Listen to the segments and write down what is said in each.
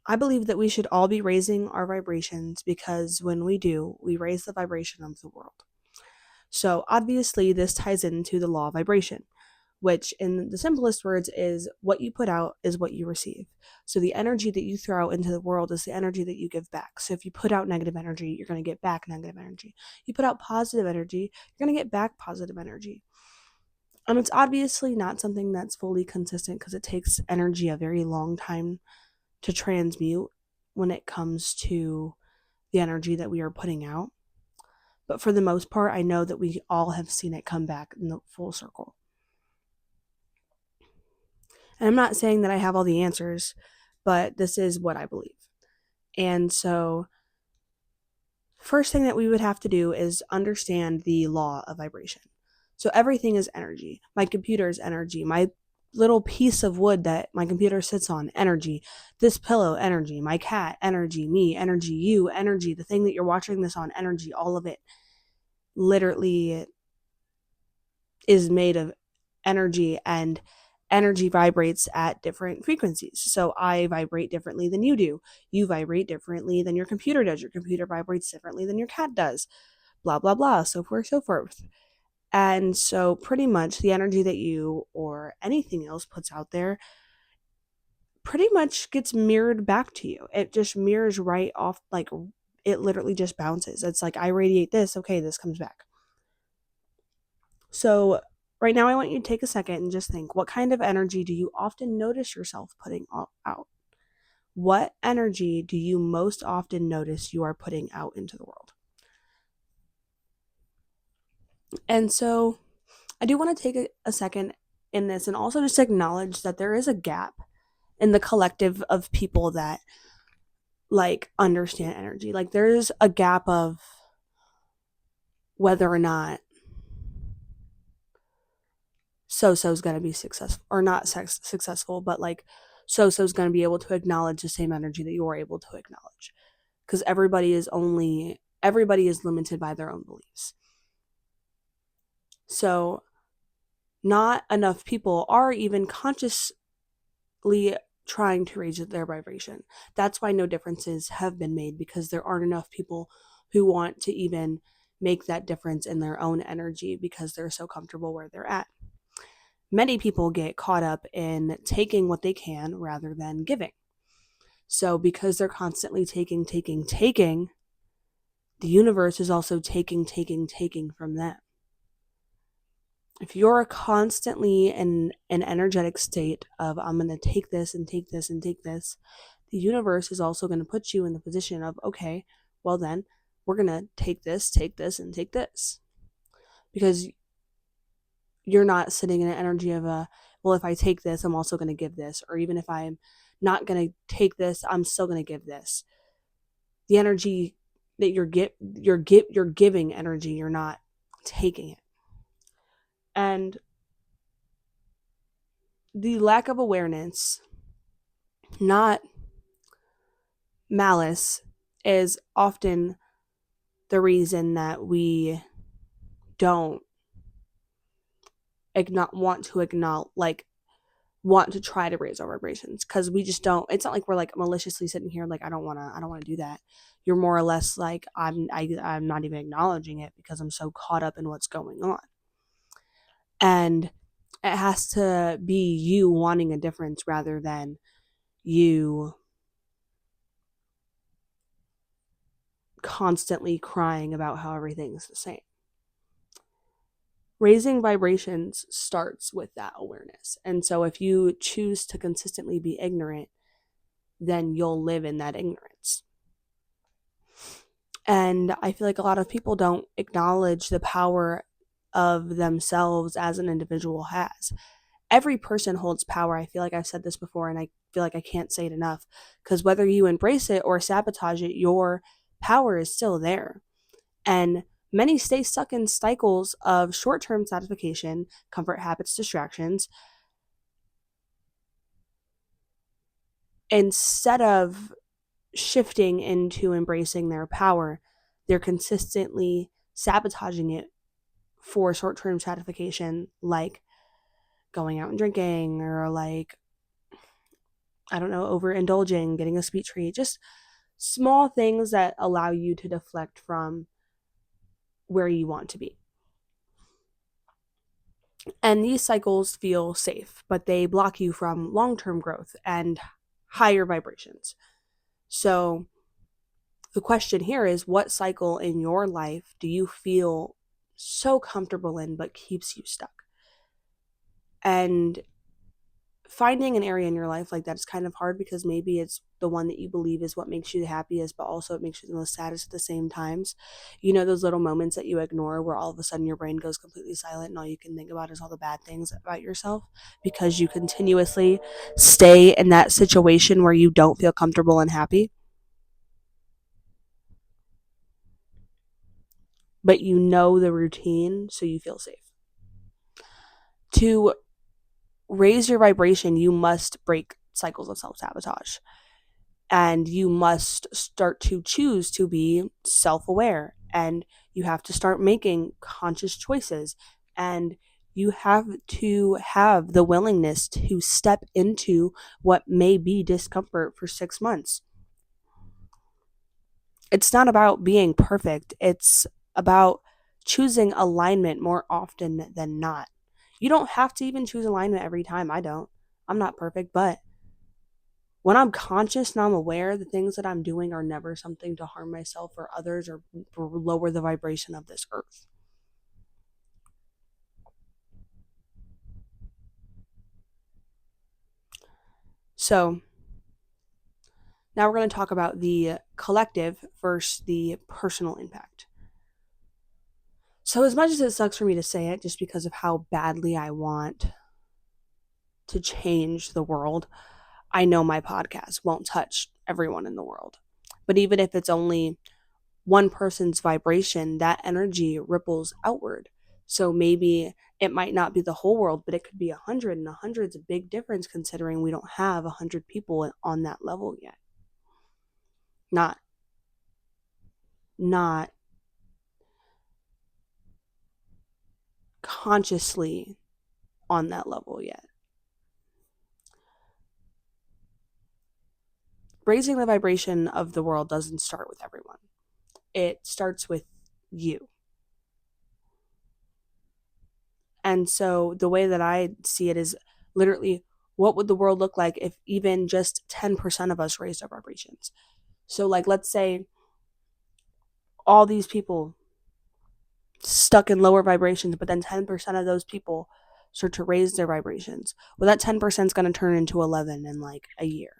I believe that we should all be raising our vibrations because when we do, we raise the vibration of the world. So, obviously, this ties into the law of vibration, which, in the simplest words, is what you put out is what you receive. So, the energy that you throw out into the world is the energy that you give back. So, if you put out negative energy, you're going to get back negative energy. You put out positive energy, you're going to get back positive energy. And it's obviously not something that's fully consistent because it takes energy a very long time to transmute when it comes to the energy that we are putting out. But for the most part, I know that we all have seen it come back in the full circle. And I'm not saying that I have all the answers, but this is what I believe. And so, first thing that we would have to do is understand the law of vibration. So, everything is energy. My computer is energy. My little piece of wood that my computer sits on, energy. This pillow, energy. My cat, energy. Me, energy. You, energy. The thing that you're watching this on, energy. All of it literally is made of energy, and energy vibrates at different frequencies. So I vibrate differently than you do. You vibrate differently than your computer does. Your computer vibrates differently than your cat does. Blah, blah, blah, so forth, so forth. And so pretty much the energy that you or anything else puts out there pretty much gets mirrored back to you. It just mirrors right off, like it literally just bounces. It's like I radiate this, okay, this comes back. So right now I want you to take a second and just think, what kind of energy do you often notice yourself putting out? What energy do you most often notice you are putting out into the world? And so I do want to take a second in this and also just acknowledge that there is a gap in the collective of people that like understand energy. Like there's a gap of whether or not so-so's going to be successful or not successful, but like so-so's going to be able to acknowledge the same energy that you're able to acknowledge, because everybody is limited by their own beliefs. So not enough people are even consciously trying to raise their vibration. That's why no differences have been made, because there aren't enough people who want to even make that difference in their own energy because they're so comfortable where they're at. Many people get caught up in taking what they can rather than giving. So because they're constantly taking, the universe is also taking from them. If you're constantly in an energetic state of, I'm going to take this and take this and take this, the universe is also going to put you in the position of, okay, well then, we're going to take this, and take this. Because you're not sitting in an energy of well, if I take this, I'm also going to give this. Or even if I'm not going to take this, I'm still going to give this. The energy that you're giving energy, you're not taking it. And the lack of awareness, not malice, is often the reason that we don't want to try to raise our vibrations, because we just don't. It's not like we're like maliciously sitting here like I don't want to do that. You're more or less like I'm not even acknowledging it because I'm so caught up in what's going on. And it has to be you wanting a difference rather than you constantly crying about how everything's the same. Raising vibrations starts with that awareness. And so if you choose to consistently be ignorant, then you'll live in that ignorance. And I feel like a lot of people don't acknowledge the power of themselves as an individual has. Every person holds power. I feel like I've said this before, and I feel like I can't say it enough, because whether you embrace it or sabotage it, your power is still there. And many stay stuck in cycles of short-term satisfaction, comfort, habits, distractions, instead of shifting into embracing their power. They're consistently sabotaging it for short-term satisfaction, like going out and drinking, or like I don't know, overindulging, getting a sweet treat, just small things that allow you to deflect from where you want to be. And these cycles feel safe, but they block you from long-term growth and higher vibrations. So the question here is, what cycle in your life do you feel so comfortable in but keeps you stuck? And finding an area in your life like that is kind of hard, because maybe it's the one that you believe is what makes you the happiest, but also it makes you the most saddest at the same times. You know, those little moments that you ignore where all of a sudden your brain goes completely silent and all you can think about is all the bad things about yourself, because you continuously stay in that situation where you don't feel comfortable and happy, but you know the routine, so you feel safe. To raise your vibration, you must break cycles of self-sabotage. And you must start to choose to be self-aware, and you have to start making conscious choices, and you have to have the willingness to step into what may be discomfort for 6 months. It's not about being perfect, it's about choosing alignment more often than not. You don't have to even choose alignment every time. I don't. I'm not perfect, but when I'm conscious and I'm aware, the things that I'm doing are never something to harm myself or others or lower the vibration of this earth. So now we're going to talk about the collective versus the personal impact. So as much as it sucks for me to say it, just because of how badly I want to change the world, I know my podcast won't touch everyone in the world. But even if it's only one person's vibration, that energy ripples outward. So maybe it might not be the whole world, but it could be 100, and 100's a big difference considering we don't have 100 people on that level yet. Not consciously on that level yet. Raising the vibration of the world doesn't start with everyone. It starts with you. And so the way that I see it is literally, what would the world look like if even just 10% of us raised our vibrations? So, like, let's say all these people stuck in lower vibrations, but then 10% of those people start to raise their vibrations. Well, that 10% is going to turn into 11 in like a year.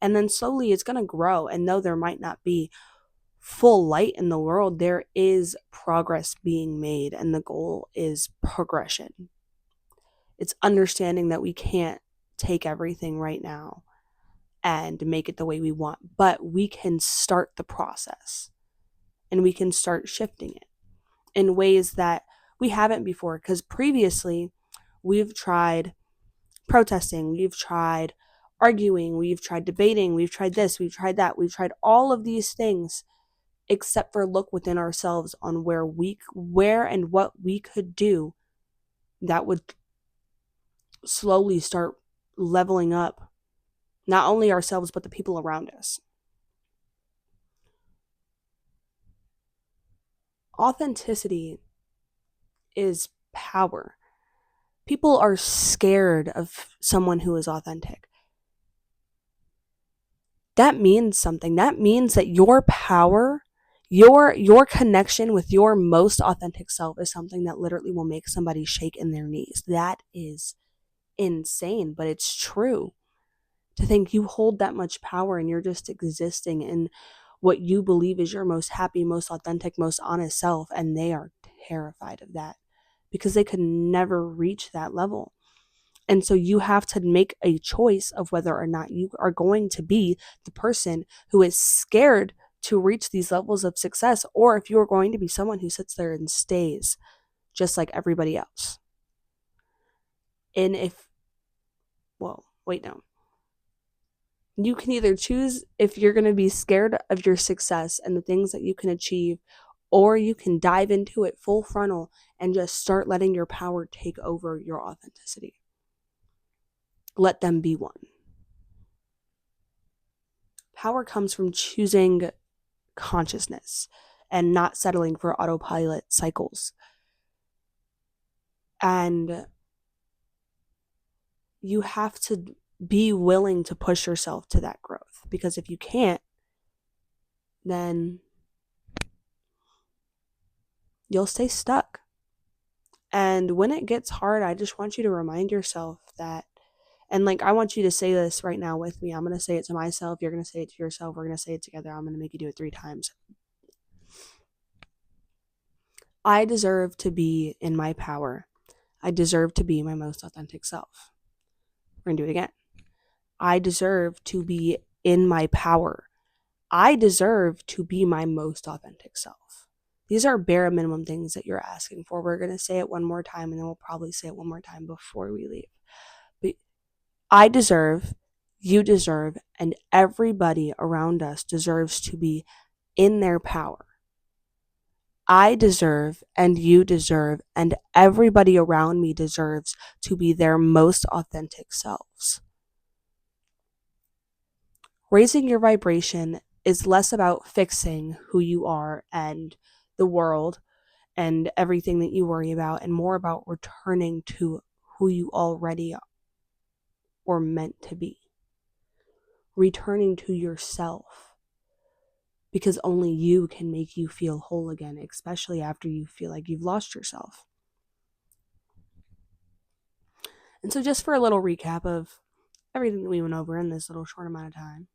And then slowly it's going to grow. And though there might not be full light in the world, there is progress being made. And the goal is progression. It's understanding that we can't take everything right now and make it the way we want, but we can start the process and we can start shifting it in ways that we haven't before. Because previously, we've tried protesting, we've tried arguing, we've tried debating, we've tried this, we've tried that, we've tried all of these things, except for look within ourselves on where and what we could do that would slowly start leveling up not only ourselves but the people around us. Authenticity is power. People are scared of someone who is authentic. That means something. That means that your power, your connection with your most authentic self is something that literally will make somebody shake in their knees. That is insane, but it's true. To think you hold that much power and you're just existing in what you believe is your most happy, most authentic, most honest self, and they are terrified of that because they could never reach that level. And so you have to make a choice of whether or not you are going to be the person who is scared to reach these levels of success, or if you are going to be someone who sits there and stays just like everybody else. And wait, no. You can either choose if you're going to be scared of your success and the things that you can achieve, or you can dive into it full frontal and just start letting your power take over your authenticity. Let them be one. Power comes from choosing consciousness and not settling for autopilot cycles. And you have to be willing to push yourself to that growth, because if you can't, then you'll stay stuck. And when it gets hard, I just want you to remind yourself that, and like, I want you to say this right now with me. I'm going to say it to myself. You're going to say it to yourself. We're going to say it together. I'm going to make you do it 3 times. I deserve to be in my power. I deserve to be my most authentic self. We're going to do it again. I deserve to be in my power. I deserve to be my most authentic self. These are bare minimum things that you're asking for. We're going to say it one more time, and then we'll probably say it one more time before we leave. But I deserve, you deserve, and everybody around us deserves to be in their power. I deserve, and you deserve, and everybody around me deserves to be their most authentic selves. Raising your vibration is less about fixing who you are and the world and everything that you worry about, and more about returning to who you already were meant to be. Returning to yourself. Because only you can make you feel whole again, especially after you feel like you've lost yourself. And so, just for a little recap of everything that we went over in this little short amount of time,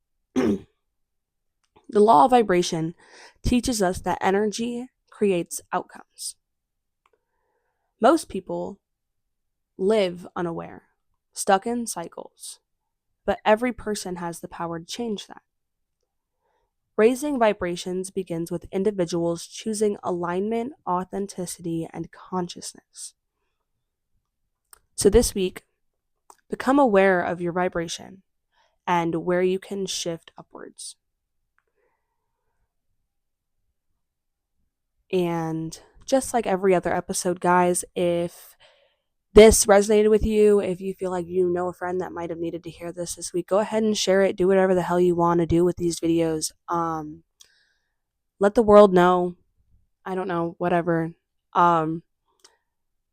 the law of vibration teaches us that energy creates outcomes. Most people live unaware, stuck in cycles, but every person has the power to change that. Raising vibrations begins with individuals choosing alignment, authenticity, and consciousness. So this week, become aware of your vibration and where you can shift upwards. And just like every other episode, guys, if this resonated with you, if you feel like you know a friend that might have needed to hear this week, go ahead and share it. Do whatever the hell you want to do with these videos. Let the world know. I don't know, whatever.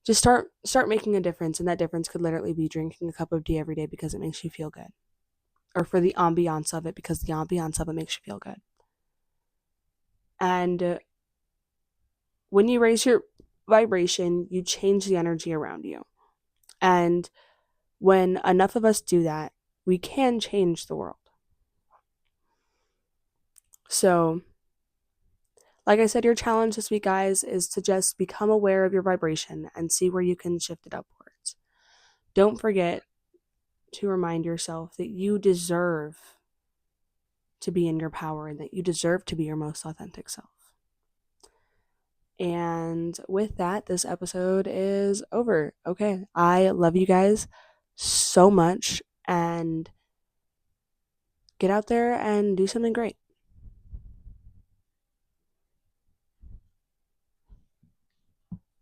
Just start making a difference, and that difference could literally be drinking a cup of tea every day because it makes you feel good. Or for the ambiance of it, because the ambiance of it makes you feel good. And when you raise your vibration, you change the energy around you. And when enough of us do that, we can change the world. So, like I said, your challenge this week, guys, is to just become aware of your vibration and see where you can shift it upwards. Don't forget to remind yourself that you deserve to be in your power and that you deserve to be your most authentic self. And with that, this episode is over. Okay, I love you guys so much, and get out there and do something great.